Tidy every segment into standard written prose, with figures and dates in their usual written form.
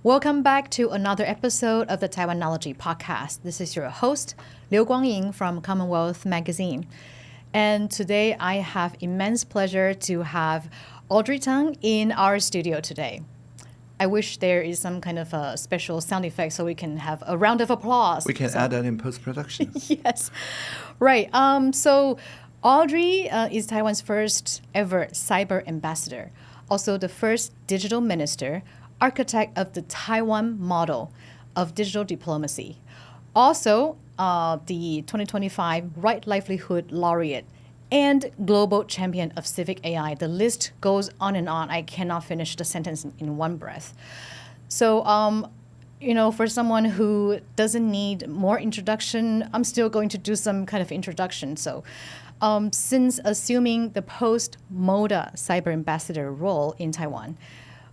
Welcome back to another episode of the Taiwanology podcast. This is your host, Kwangyin from CommonWealth magazine. And today I have immense pleasure to have Audrey Tang in our studio today. I wish there is some kind of a special sound effect so we can have a round of applause. We can add that in post-production. Yes. Right. So Audrey is Taiwan's first ever cyber ambassador, also the first digital minister, architect of the Taiwan model of digital diplomacy. Also, the 2025 Right Livelihood Laureate and global champion of Civic AI. The list goes on and on. I cannot finish the sentence in one breath. So, for someone who doesn't need more introduction, I'm still going to do some kind of introduction. So, since assuming the post-MODA cyber ambassador role in Taiwan,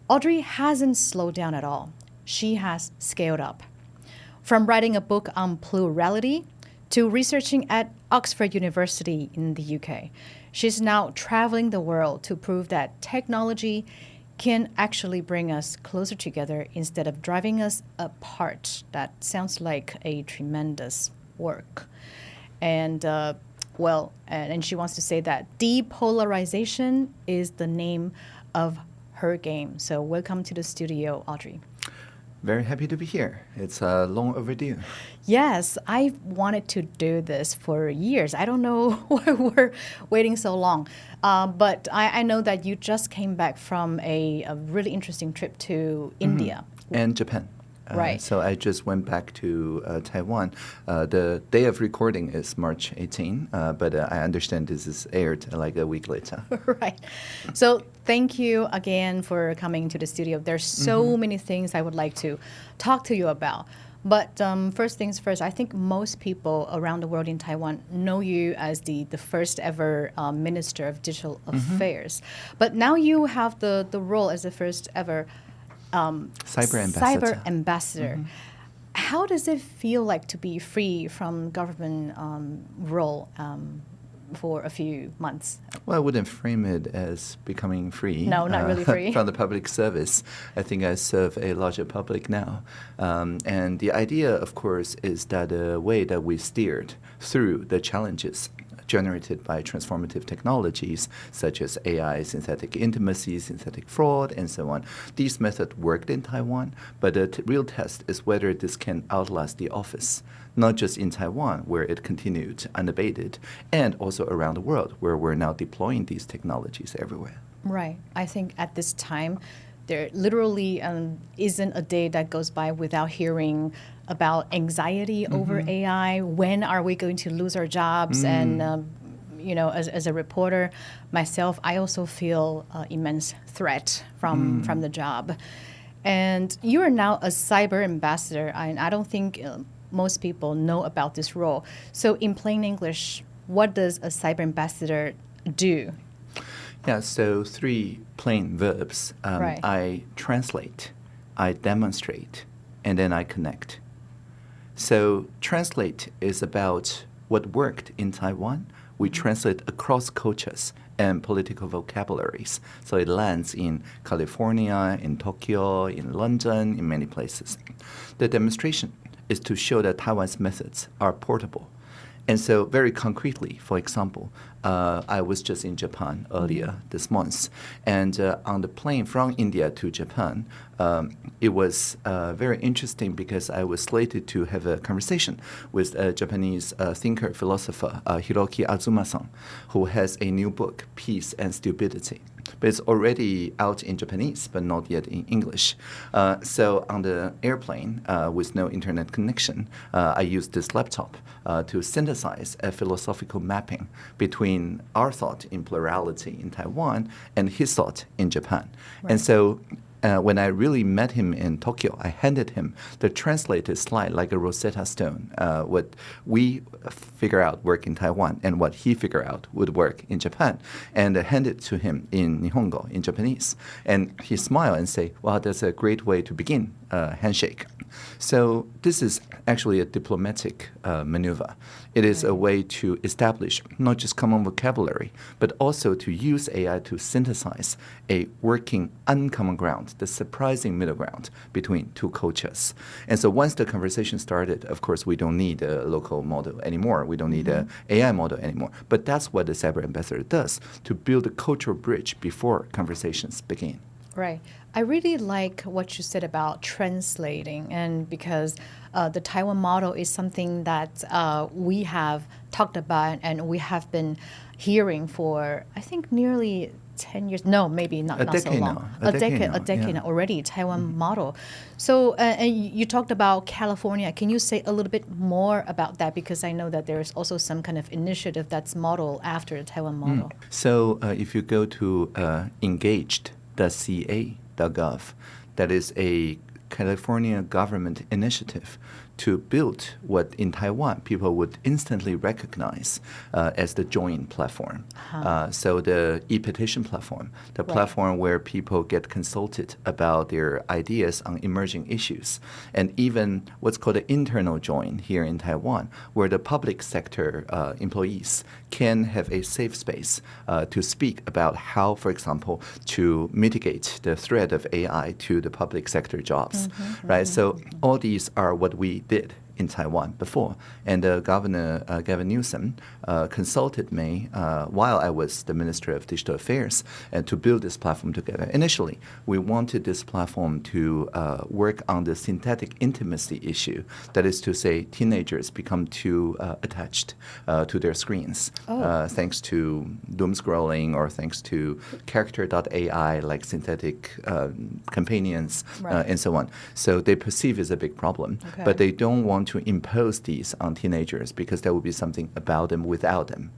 Audrey hasn't slowed down at all. She has scaled up. From writing a book on plurality to researching at Oxford University in the UK, she's now traveling the world to prove that technology can actually bring us closer together instead of driving us apart. That sounds like a tremendous work. And she wants to say that depolarization is the name of her game. So welcome to the studio, Audrey. Very happy to be here. It's long overdue. Yes, I've wanted to do this for years. I don't know why we're waiting so long. But I know that you just came back from a really interesting trip to India. And Japan. Right. So I just went back to Taiwan. The day of recording is March 18, but I understand this is aired like a week later. Right. So thank you again for coming to the studio. There's so many things I would like to talk to you about. But first things first, I think most people around the world in Taiwan know you as the first ever Minister of Digital Affairs. But now you have the role as the first ever cyber ambassador. How does it feel like to be free from government role for a few months? Well, I wouldn't frame it as becoming free. No, not really free. From the public service. I think I serve a larger public now. And the idea, of course, is that the way that we steered through the challenges generated by transformative technologies such as AI, synthetic intimacy, synthetic fraud, and so on. These methods worked in Taiwan, but the real test is whether this can outlast the office, not just in Taiwan, where it continued unabated, and also around the world, where we're now deploying these technologies everywhere. Right. I think at this time, there literally isn't a day that goes by without hearing about anxiety over AI. When are we going to lose our jobs? And, as a reporter myself, I also feel immense threat from the job. And you are now a cyber ambassador, and I don't think most people know about this role. So in plain English, what does a cyber ambassador do? Yeah, so three plain verbs. Right. I translate, I demonstrate, and then I connect. So translate is about what worked in Taiwan. We translate across cultures and political vocabularies. So it lands in California, in Tokyo, in London, in many places. The demonstration is to show that Taiwan's methods are portable. And so very concretely, for example, I was just in Japan earlier this month. And on the plane from India to Japan, it was very interesting because I was slated to have a conversation with a Japanese thinker, philosopher, Hiroki Azuma-san, who has a new book, Peace and Stupidity. But it's already out in Japanese, but not yet in English. So on the airplane, with no internet connection, I used this laptop to synthesize a philosophical mapping between our thought in plurality in Taiwan and his thought in Japan. Right. And so when I really met him in Tokyo, I handed him the translated slide like a Rosetta Stone, what we figure out work in Taiwan and what he figure out would work in Japan, and I handed it to him in Nihongo, in Japanese. And he smiled and say, wow, that's a great way to begin handshake. So this is actually a diplomatic maneuver. It is a way to establish not just common vocabulary, but also to use AI to synthesize a working uncommon ground the surprising middle ground between two cultures. And so once the conversation started, of course, we don't need a local model anymore. We don't need an AI model anymore. But that's what the cyber ambassador does, to build a cultural bridge before conversations begin. Right. I really like what you said about translating, and because the Taiwan model is something that we have talked about and we have been hearing for, I think, nearly 10 years. No, maybe not so long. A decade Now already, Taiwan model. So, and you talked about California. Can you say a little bit more about that? Because I know that there's also some kind of initiative that's modeled after the Taiwan model. So if you go to engaged.ca.gov, that is a California government initiative to build what in Taiwan people would instantly recognize as the join platform. So the e-petition platform, the platform where people get consulted about their ideas on emerging issues, and even what's called the internal join here in Taiwan, where the public sector employees can have a safe space to speak about how, for example, to mitigate the threat of AI to the public sector jobs, right? So all these are what we did in Taiwan before. And Governor Gavin Newsom consulted me while I was the Minister of Digital Affairs and to build this platform together. Initially, we wanted this platform to work on the synthetic intimacy issue. That is to say, teenagers become too attached to their screens thanks to doom scrolling or thanks to character.ai like synthetic companions and so on. So they perceive it as a big problem, but they don't want to impose these on teenagers because there will be something about them without them.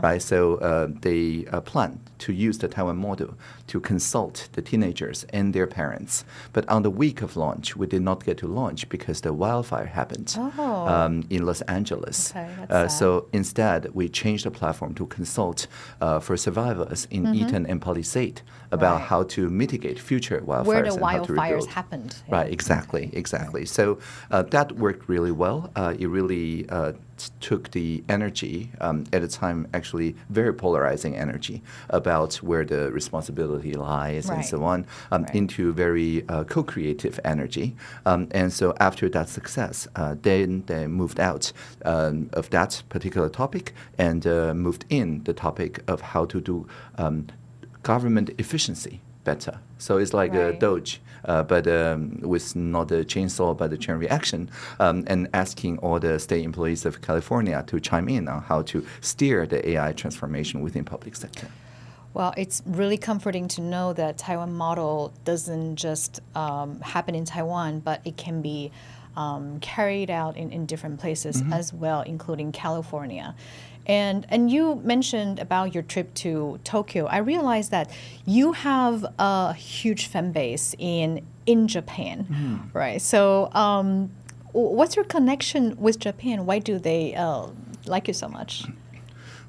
Right, so they plan to use the Taiwan model to consult the teenagers and their parents. But on the week of launch, we did not get to launch because the wildfire happened in Los Angeles. So instead, we changed the platform to consult for survivors in Eaton and Palisade about how to mitigate future wildfires. Where the and how to wildfires rebuild. happened. Right, exactly. So that worked really well. It really took the energy, at the time actually very polarizing energy, about where the responsibility lies and so on, into very co-creative energy. And so after that success, then they moved out of that particular topic and moved in the topic of how to do government efficiency better. So it's like a Doge, but with not a chainsaw, but a chain reaction, and asking all the state employees of California to chime in on how to steer the AI transformation within public sector. Well, it's really comforting to know that Taiwan model doesn't just happen in Taiwan, but it can be carried out in different places as well, including California. And you mentioned about your trip to Tokyo. I realized that you have a huge fan base in Japan, right? So what's your connection with Japan? Why do they like you so much?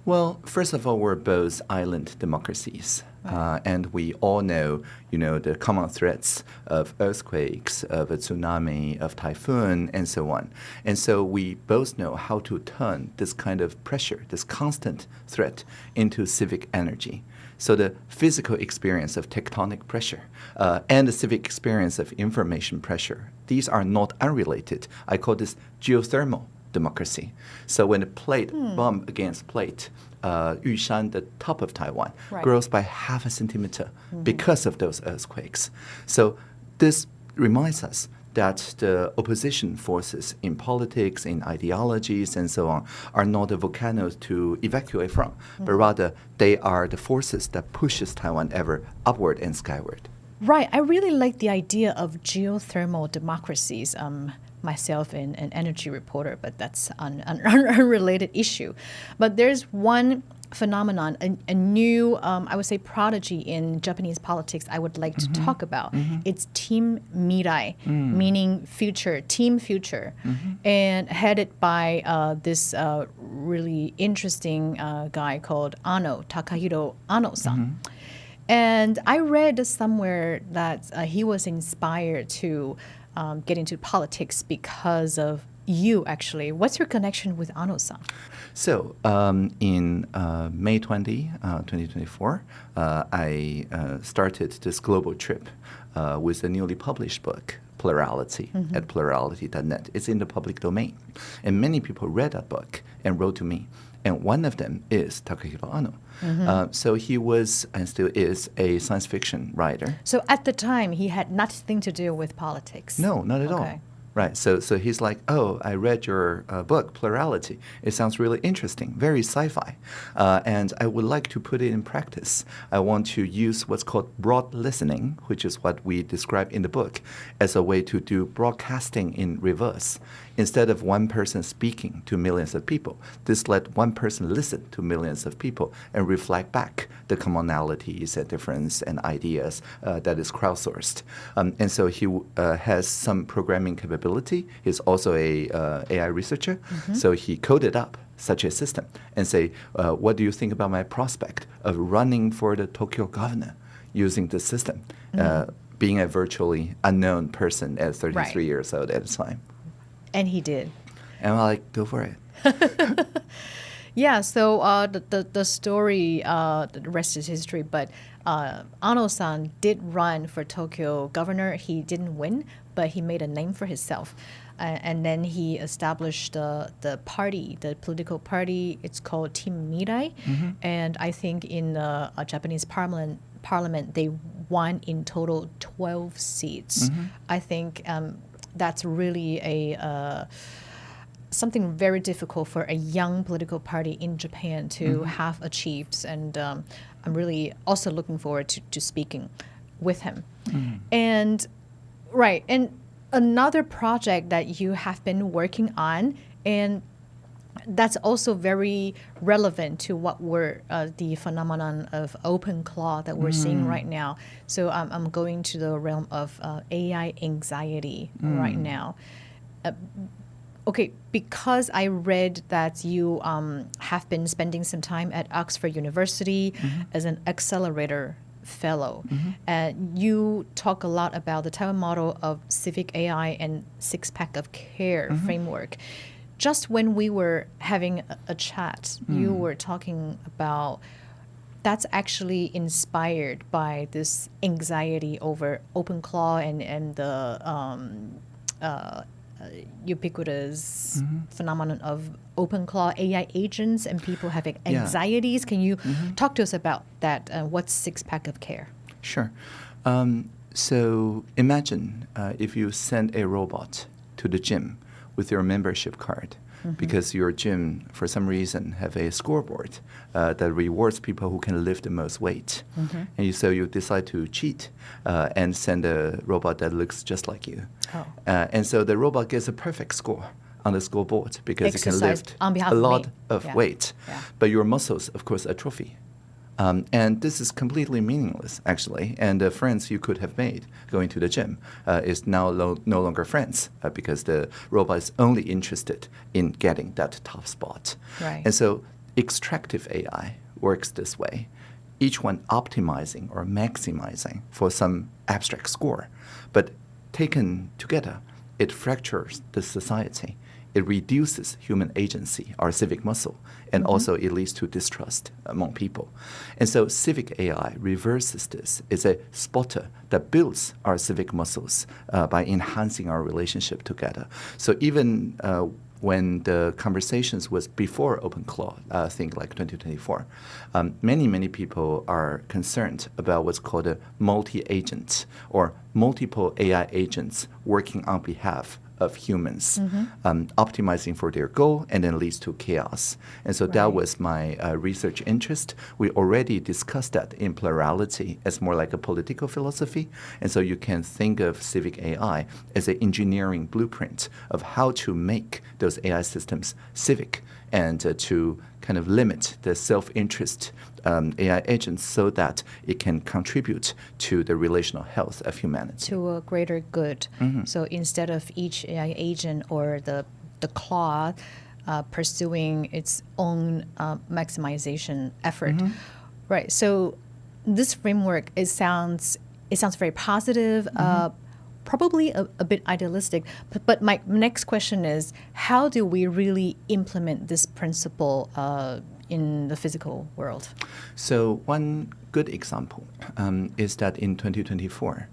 Well, first of all, we're both island democracies. And we all know, the common threats of earthquakes, of a tsunami, of typhoon, and so on. And so we both know how to turn this kind of pressure, this constant threat, into civic energy. So the physical experience of tectonic pressure and the civic experience of information pressure, these are not unrelated. I call this geothermal democracy. So when a plate bump against plate, Yushan, the top of Taiwan, grows by half a centimeter because of those earthquakes. So this reminds us that the opposition forces in politics, in ideologies, and so on, are not the volcanoes to evacuate from, but rather they are the forces that pushes Taiwan ever upward and skyward. Right. I really like the idea of geothermal democracies. Myself an energy reporter, but that's an unrelated issue. But there's one phenomenon, a new, I would say, prodigy in Japanese politics I would like to talk about. It's Team Mirai, meaning future, Team Future, and headed by this really interesting guy called Anno, Takahiro Anno-san. And I read somewhere that he was inspired to get into politics because of you, actually. What's your connection with Anno-san? So in May 2024, I started this global trip with a newly published book, Plurality, at plurality.net. It's in the public domain. And many people read that book and wrote to me. And one of them is Takahiro Anno. So he was, and still is, a science fiction writer. So at the time, he had nothing to do with politics. No, not at all. Right. So he's like, oh, I read your book, Plurality. It sounds really interesting, very sci-fi. And I would like to put it in practice. I want to use what's called broad listening, which is what we describe in the book, as a way to do broadcasting in reverse. Instead of one person speaking to millions of people, just let one person listen to millions of people and reflect back the commonalities and difference and ideas that is crowdsourced. And so he has some programming capability. He's also a AI researcher. So he coded up such a system and say, what do you think about my prospect of running for the Tokyo governor using this system, being a virtually unknown person at 33 years old at the time. And he did. And I'm like, go for it. Yeah, so the story, the rest is history, but Anno-san did run for Tokyo governor. He didn't win, but he made a name for himself. And then he established the party, the political party. It's called Team Mirai. And I think in the Japanese parliament, they won in total 12 seats. I think that's really something very difficult for a young political party in Japan to have achieved. And I'm really also looking forward to speaking with him. And another project that you have been working on, and that's also very relevant to what we're the phenomenon of OpenClaw that we're seeing right now. So I'm going to the realm of AI anxiety right now. Okay, because I read that you have been spending some time at Oxford University as an accelerator fellow. You talk a lot about the Taiwan model of Civic AI and six-pack of care framework. Just when we were having a chat, you were talking about that's actually inspired by this anxiety over OpenClaw and the ubiquitous phenomenon of OpenClaw AI agents and people having anxieties. Can you talk to us about that? What's six-pack of care? Sure. So imagine if you send a robot to the gym with your membership card, because your gym, for some reason, have a scoreboard that rewards people who can lift the most weight. And so you decide to cheat and send a robot that looks just like you. And so the robot gets a perfect score on the scoreboard because it can lift a lot of weight. But your muscles, of course, atrophy. And this is completely meaningless, actually. And the friends you could have made going to the gym is now no longer friends because the robot is only interested in getting that top spot. And so extractive AI works this way, each one optimizing or maximizing for some abstract score. But taken together, it fractures the society. It reduces human agency, our civic muscle, and also it leads to distrust among people. And so civic AI reverses this. It's a spotter that builds our civic muscles by enhancing our relationship together. So even when the conversations was before OpenClaw, I think like 2024, many people are concerned about what's called a multi-agent or multiple AI agents working on behalf of humans, optimizing for their goal, and then leads to chaos. And so that was my research interest. We already discussed that in Plurality as more like a political philosophy. And so you can think of Civic AI as an engineering blueprint of how to make those AI systems civic and to kind of limit the self-interest AI agents so that it can contribute to the relational health of humanity. To a greater good. So instead of each AI agent or the claw pursuing its own maximization effort. Right. So this framework, it sounds very positive, probably a bit idealistic. But my next question is, how do we really implement this principle in the physical world? So one good example is that in 2024,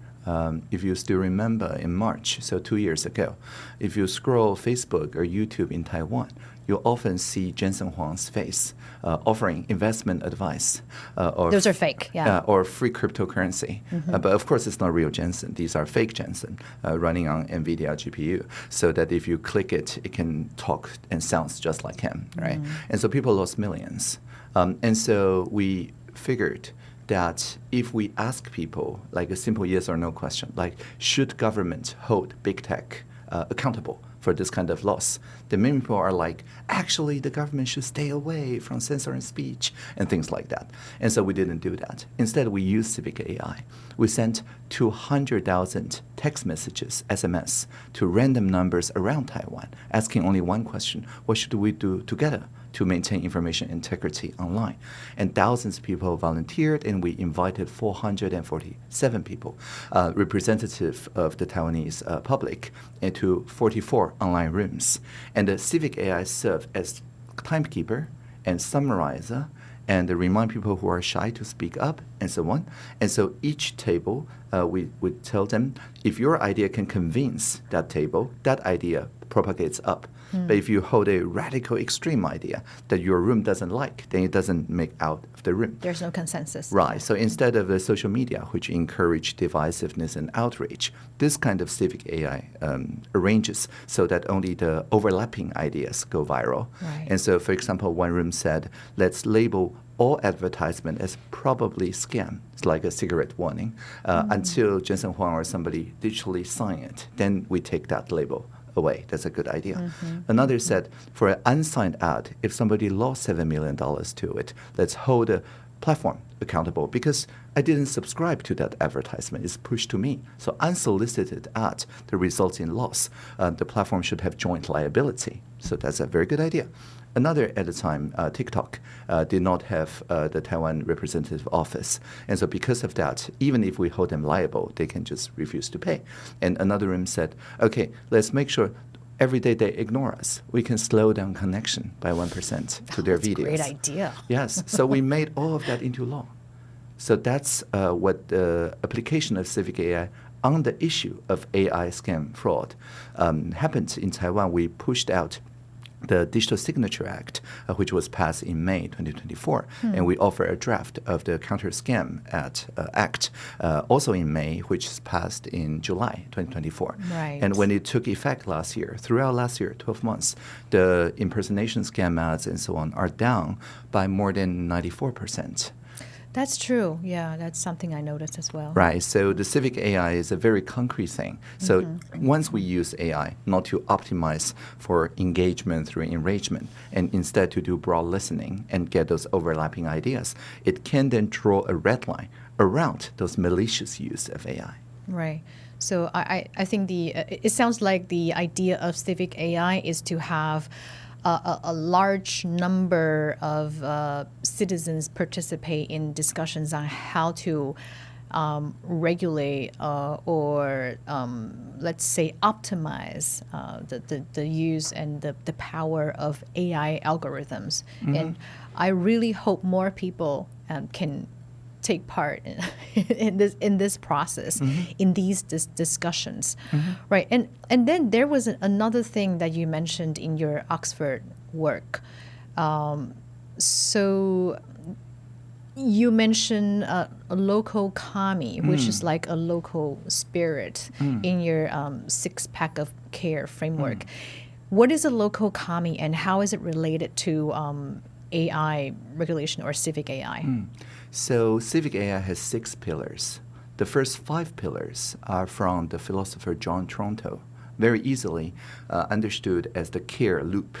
If you still remember in March, so 2 years ago, if you scroll Facebook or YouTube in Taiwan, you'll often see Jensen Huang's face offering investment advice. Those are fake, yeah. Or free cryptocurrency. But of course, it's not real Jensen. These are fake Jensen running on NVIDIA GPU, so that if you click it, it can talk and sounds just like him, right? And so people lost millions. And so we figured that if we ask people like a simple yes or no question, like should government hold big tech accountable for this kind of loss, then many people are like, actually, the government should stay away from censoring speech and things like that. And so we didn't do that. Instead, we used Civic AI. We sent 200,000 text messages, SMS, to random numbers around Taiwan, asking only one question: what should we do together to maintain information integrity online? And thousands of people volunteered, and we invited 447 people, representative of the Taiwanese public, into 44 online rooms. And the Civic AI served as timekeeper and summarizer, and remind people who are shy to speak up, and so on. And so each table, we would tell them, if your idea can convince that table, that idea propagates up. But if you hold a radical extreme idea that your room doesn't like, then it doesn't make out of the room. There's no consensus. Right. So instead of the social media, which encourage divisiveness and outrage, this kind of Civic AI arranges so that only the overlapping ideas go viral. Right. And so, for example, one room said, let's label all advertisement as probably scam. It's like a cigarette warning until Jensen Huang or somebody digitally sign it. Then we take that label away. That's a good idea. Another said, for an unsigned ad, if somebody lost $7 million to it, let's hold a platform accountable because I didn't subscribe to that advertisement. It's pushed to me. So unsolicited ad that results in loss. The platform should have joint liability. So that's a very good idea. Another at the time, TikTok, did not have the Taiwan representative office. And so because of that, even if we hold them liable, they can just refuse to pay. And another room said, okay, let's make sure every day they ignore us. We can slow down connection by 1% to their videos. Great idea. Yes. So we made all of that into law. So that's what the application of Civic AI on the issue of AI scam fraud happened in Taiwan. We pushed out the Digital Signature Act, which was passed in May 2024, and we offer a draft of the Counter Scam Act also in May, which is passed in July 2024. Right. And when it took effect last year, throughout last year, 12 months, the impersonation scam ads and so on are down by more than 94%. That's true. Yeah, that's something I noticed as well. Right. So the Civic AI is a very concrete thing. So once we use AI not to optimize for engagement through enragement, and instead to do broad listening and get those overlapping ideas, it can then draw a red line around those malicious use of AI. Right. So I think it sounds like the idea of Civic AI is to have a large number of citizens participate in discussions on how to regulate or let's say optimize the use and the power of AI algorithms. And I really hope more people can take part in this process, in these discussions, right? And then there was another thing that you mentioned in your Oxford work. So you mentioned a local kami, which is like a local spirit in your six-pack of care framework. What is a local kami, and how is it related to AI regulation or Civic AI? So Civic AI has 6 pillars. The first 5 pillars are from the philosopher John Tronto, very easily understood as the care loop.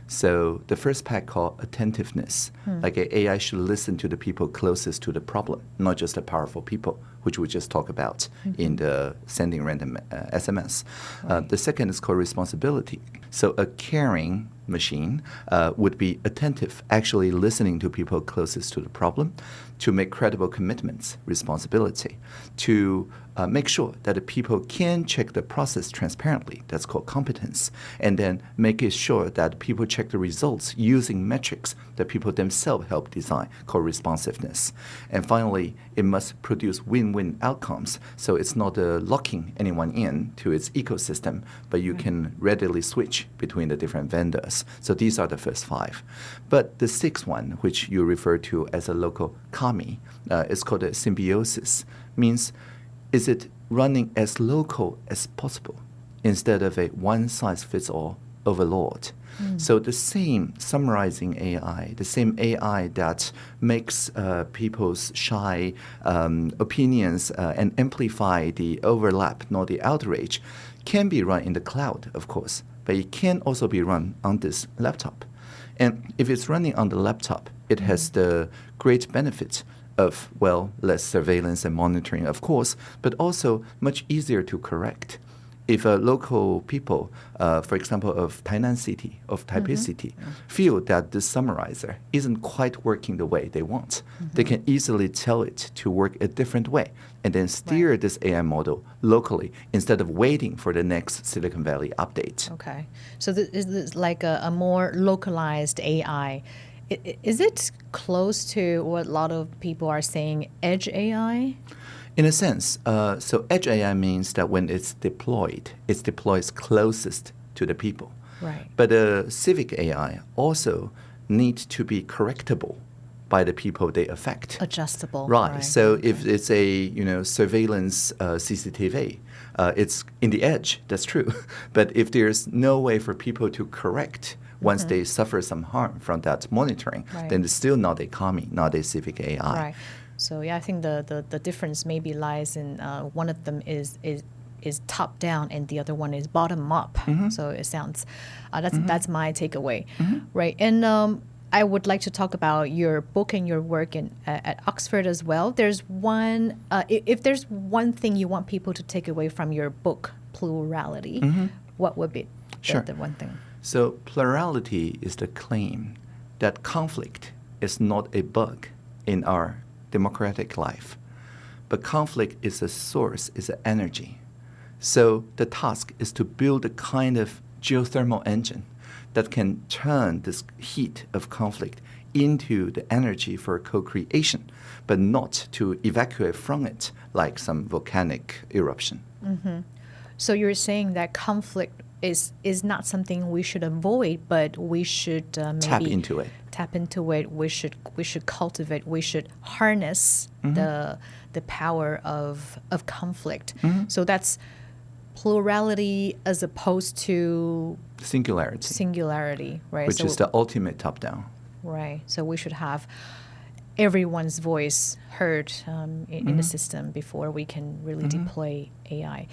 So the first pack called attentiveness, like AI should listen to the people closest to the problem, not just the powerful people, which we just talked about in the sending random SMS. The second is called responsibility. So a caring machine would be attentive, actually listening to people closest to the problem, to make credible commitments, responsibility, to make sure that the people can check the process transparently. That's called competence. And then making sure that people check the results using metrics that people themselves help design, called responsiveness. And finally, it must produce win-win outcomes. So it's not locking anyone in to its ecosystem, but you can readily switch between the different vendors. So these are the first 5. But the 6th one, which you refer to as a local kami, is called a symbiosis, means is it running as local as possible instead of a one-size-fits-all overlord? So the same summarizing AI, the same AI that makes people's shy opinions and amplify the overlap, not the outrage, can be run in the cloud, of course, but it can also be run on this laptop. And if it's running on the laptop, it has the great benefit of, well, less surveillance and monitoring, of course, but also much easier to correct. If local people, for example, of Tainan City, of Taipei City, feel that this summarizer isn't quite working the way they want, they can easily tell it to work a different way and then steer this AI model locally instead of waiting for the next Silicon Valley update. Okay. So this is like a more localized AI. Is it close to what a lot of people are saying, edge AI? In a sense, so edge AI means that when it's deployed closest to the people. Right. But Civic AI also needs to be correctable by the people they affect. Adjustable. Right. So if it's a surveillance CCTV, it's in the edge. That's true. But if there's no way for people to correct once they suffer some harm from that monitoring, then it's still not a kami, not a Civic AI. Right. So yeah, I think the difference maybe lies in one of them is top down and the other one is bottom up. So it sounds that's my takeaway, right? And I would like to talk about your book and your work at Oxford as well. There's one if there's one thing you want people to take away from your book, plurality, what would be the one thing? So plurality is the claim that conflict is not a bug in our democratic life, but conflict is a source, is an energy. So the task is to build a kind of geothermal engine that can turn this heat of conflict into the energy for co-creation, but not to evacuate from it like some volcanic eruption. So you're saying that conflict is not something we should avoid, but we should maybe tap into it. We should cultivate. We should harness the power of conflict. So that's plurality as opposed to singularity, right? Which is the ultimate top-down. Right. So we should have everyone's voice heard in the system before we can really deploy AI.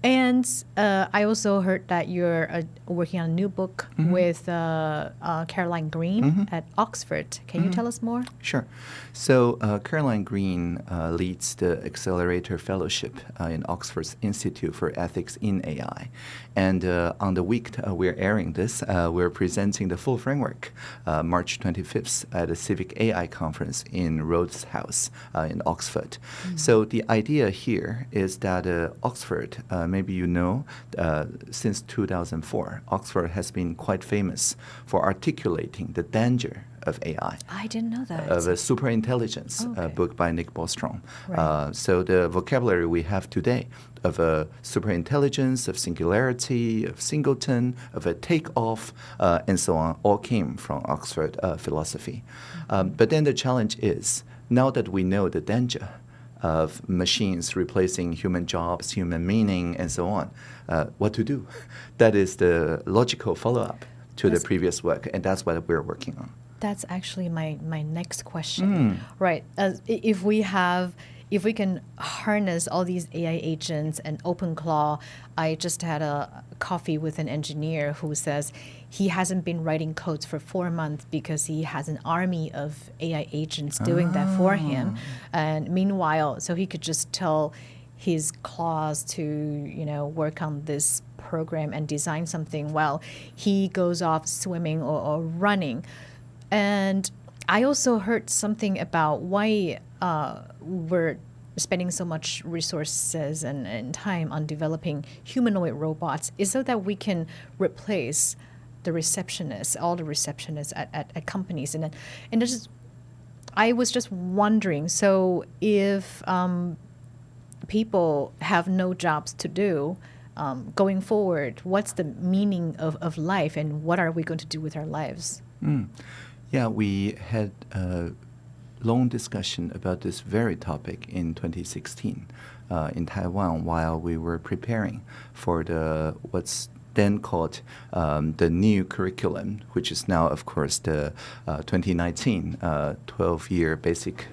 And I also heard that you're working on a new book with Caroline Green at Oxford. Can you tell us more? Sure. So Caroline Green leads the Accelerator Fellowship in Oxford's Institute for Ethics in AI. And on the week we're airing this, we're presenting the full framework March 25th at the Civic AI conference in Rhodes House in Oxford. So the idea here is that Oxford, maybe you know, since 2004, Oxford has been quite famous for articulating the danger of AI. I didn't know that. Of a superintelligence, a book by Nick Bostrom. Right. So the vocabulary we have today of a superintelligence, of singularity, of singleton, of a takeoff, and so on, all came from Oxford philosophy. But then the challenge is, now that we know the danger of machines replacing human jobs, human meaning, and so on, what to do? That is the logical follow-up to the previous work, and that's what we're working on. That's actually my next question. Right. If we can harness all these AI agents and OpenClaw, I just had a coffee with an engineer who says he hasn't been writing codes for 4 months because he has an army of AI agents doing that for him. And meanwhile, so he could just tell his claws to, work on this program and design something while he goes off swimming or running. And I also heard something about why we're spending so much resources and time on developing humanoid robots is so that we can replace the receptionists, all the receptionists at companies. And I was just wondering, so if people have no jobs to do, going forward, what's the meaning of life and what are we going to do with our lives? Yeah, we had a long discussion about this very topic in 2016 in Taiwan while we were preparing for what's then called the new curriculum, which is now, of course, the 2019 12-year basic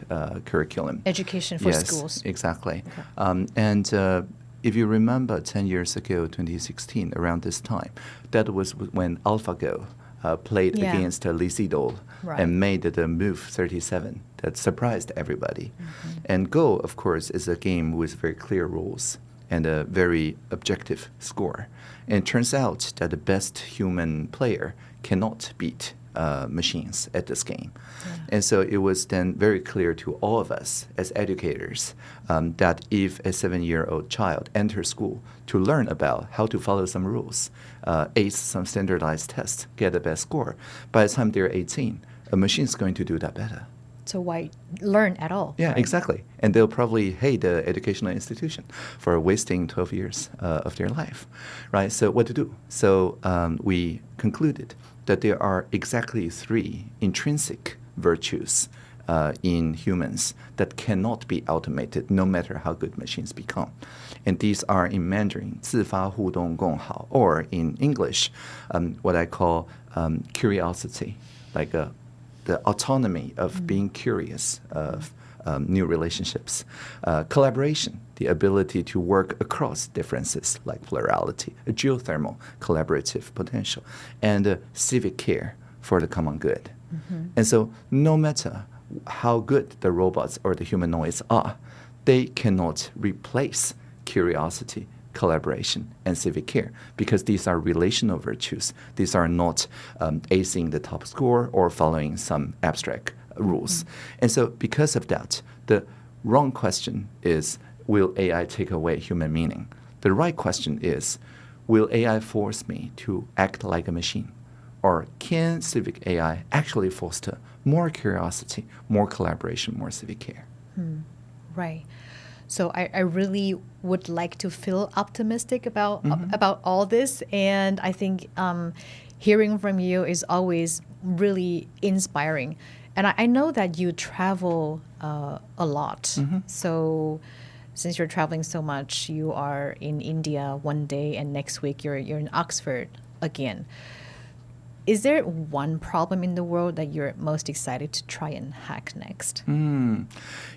curriculum. Education for yes, schools. Exactly. Okay. If you remember 10 years ago, 2016, around this time, that was when AlphaGo played against Lee Sedol and made the move 37 that surprised everybody. And Go, of course, is a game with very clear rules and a very objective score. And it turns out that the best human player cannot beat machines at this game. And so it was then very clear to all of us as educators that if a 7-year-old child enters school to learn about how to follow some rules, ace some standardized tests, get the best score, by the time they're 18, a machine is going to do that better. So why learn at all? Yeah, right? exactly. And they'll probably hate the educational institution for wasting 12 years of their life, right? So what to do? So we concluded that there are exactly 3 intrinsic virtues in humans that cannot be automated no matter how good machines become. And these are in Mandarin, 自发互动共好, or in English, what I call curiosity, like the autonomy of being curious of new relationships. Collaboration, the ability to work across differences like plurality, a geothermal collaborative potential, and civic care for the common good. And so no matter how good the robots or the humanoids are, they cannot replace curiosity, collaboration, and civic care, because these are relational virtues. These are not acing the top score or following some abstract rules. And so because of that, the wrong question is, will AI take away human meaning? The right question is, will AI force me to act like a machine? Or can civic AI actually foster more curiosity, more collaboration, more civic care? Right. So I really would like to feel optimistic about all this. And I think hearing from you is always really inspiring. And I know that you travel a lot. So since you're traveling so much, you are in India one day and next week you're in Oxford again. Is there one problem in the world that you're most excited to try and hack next?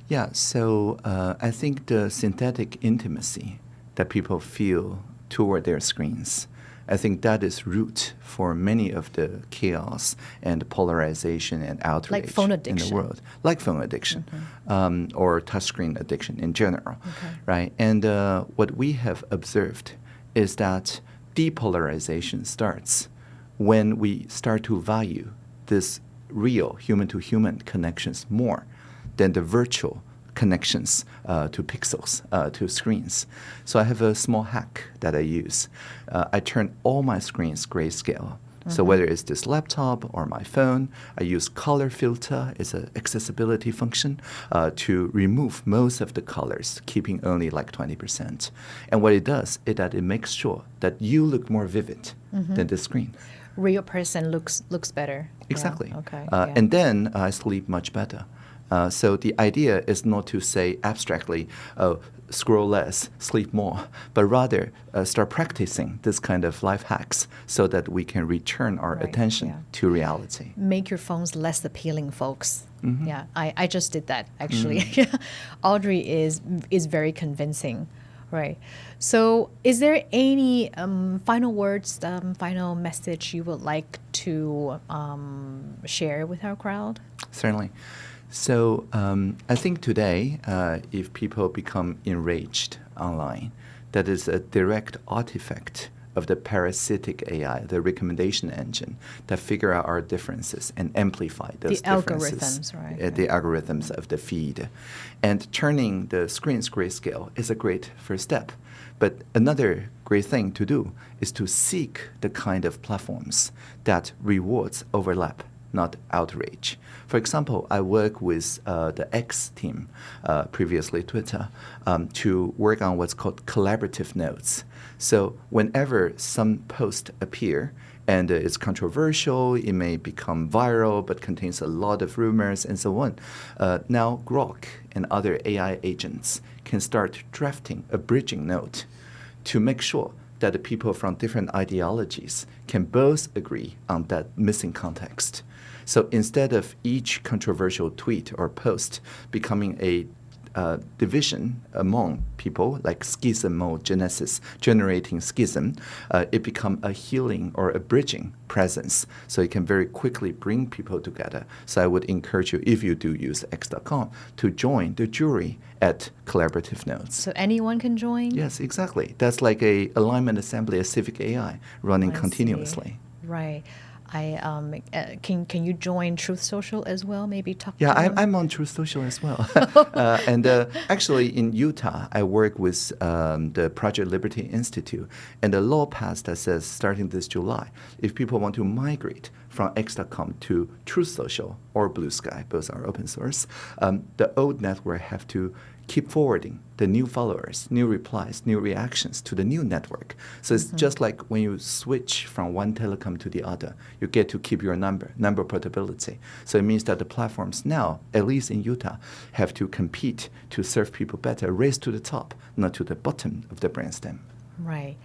Yeah, so I think the synthetic intimacy that people feel toward their screens, I think that is root for many of the chaos and polarization and outrage Like phone in addiction. the world. Like phone addiction or touchscreen addiction in general, right? And what we have observed is that depolarization starts when we start to value this real human-to-human connections more than the virtual connections to pixels, to screens. So I have a small hack that I use. I turn all my screens grayscale. So whether it's this laptop or my phone, I use color filter as an accessibility function to remove most of the colors, keeping only like 20%. And what it does is that it makes sure that you look more vivid than the screen. Real person looks better. Exactly. Yeah. Okay. And then I sleep much better. So the idea is not to say abstractly, scroll less, sleep more, but rather start practicing this kind of life hacks so that we can return our attention to reality. Make your phones less appealing, folks. Yeah, I just did that, actually. Audrey is very convincing. Right. So is there any final words, final message you would like to share with our crowd? Certainly. So I think today, if people become enraged online that is a direct artifact of the parasitic AI, the recommendation engine that figure out our differences and amplify those differences. Algorithms, right? The algorithms of the feed. And turning the screens grayscale is a great first step. But another great thing to do is to seek the kind of platforms that rewards overlap, not outrage. For example, I work with the X team, previously Twitter, to work on what's called collaborative notes. So whenever some post appear and it's controversial, it may become viral, but contains a lot of rumors and so on. Now Grok and other AI agents can start drafting a bridging note to make sure that the people from different ideologies can both agree on that missing context. So instead of each controversial tweet or post becoming a division among people, like schismogenesis, generating schism, it become a healing or a bridging presence. So it can very quickly bring people together. So I would encourage you, if you do use X.com, to join the jury at Collaborative Notes. So anyone can join? Yes, exactly. That's like a alignment assembly of Civic AI running continuously. See. Right. Can you join Truth Social as well? Maybe talk Yeah, to them? I'm on Truth Social as well. And actually in Utah, I work with the Project Liberty Institute, and the law passed that says starting this July, if people want to migrate from X.com to Truth Social or Blue Sky, both are open source, the old network have to keep forwarding the new followers, new replies, new reactions to the new network. So it's just like when you switch from one telecom to the other, you get to keep your number portability. So it means that the platforms now, at least in Utah, have to compete to serve people better, race to the top, not to the bottom of the brainstem. Right.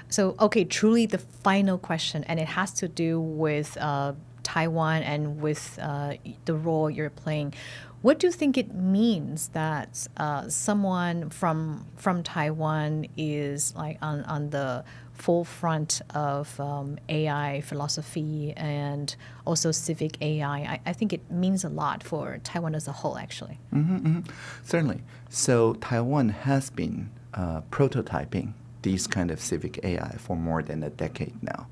So, okay, truly the final question, and it has to do with Taiwan and with the role you're playing. What do you think it means that someone from Taiwan is like on the forefront of AI philosophy and also civic AI? I think it means a lot for Taiwan as a whole, actually. Certainly. So Taiwan has been prototyping these kind of civic AI for more than a decade now.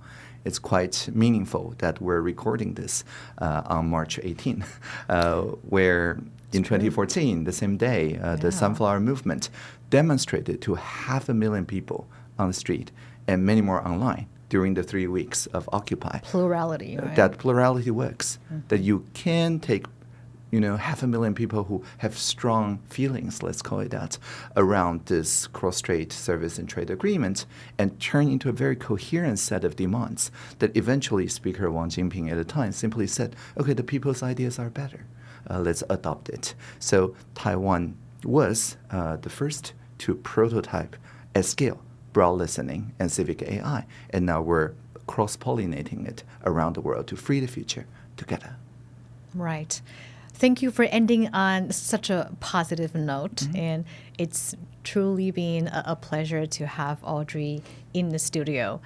It's quite meaningful that we're recording this on March 18, where in 2014, the same day, the Sunflower Movement demonstrated to 500,000 people on the street and many more online during the 3 weeks of Occupy. Plurality, right? That plurality works, that you can take 500,000 people who have strong feelings, let's call it that, around this cross-strait service and trade agreement and turn into a very coherent set of demands that eventually Speaker Wang Jinping at the time simply said, okay, the people's ideas are better. Let's adopt it. So Taiwan was the first to prototype at scale broad listening and civic AI, and now we're cross-pollinating it around the world to free the future together. Right. Thank you for ending on such a positive note. And it's truly been a pleasure to have Audrey in the studio.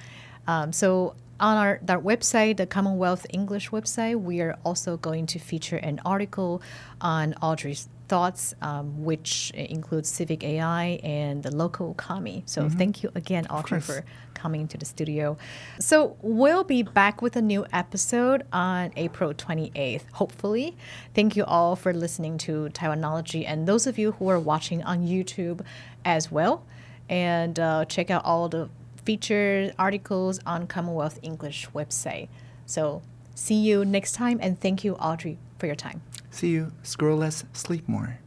So on our website, the CommonWealth English website, we are also going to feature an article on Audrey's thoughts, which includes civic AI and the local economy. So thank you again, Audrey, for coming to the studio. So we'll be back with a new episode on April 28th, hopefully. Thank you all for listening to Taiwanology, and those of you who are watching on YouTube as well. And check out all the featured articles on CommonWealth English website. So see you next time, and thank you, Audrey, for your time. See you. Scroll less, sleep more.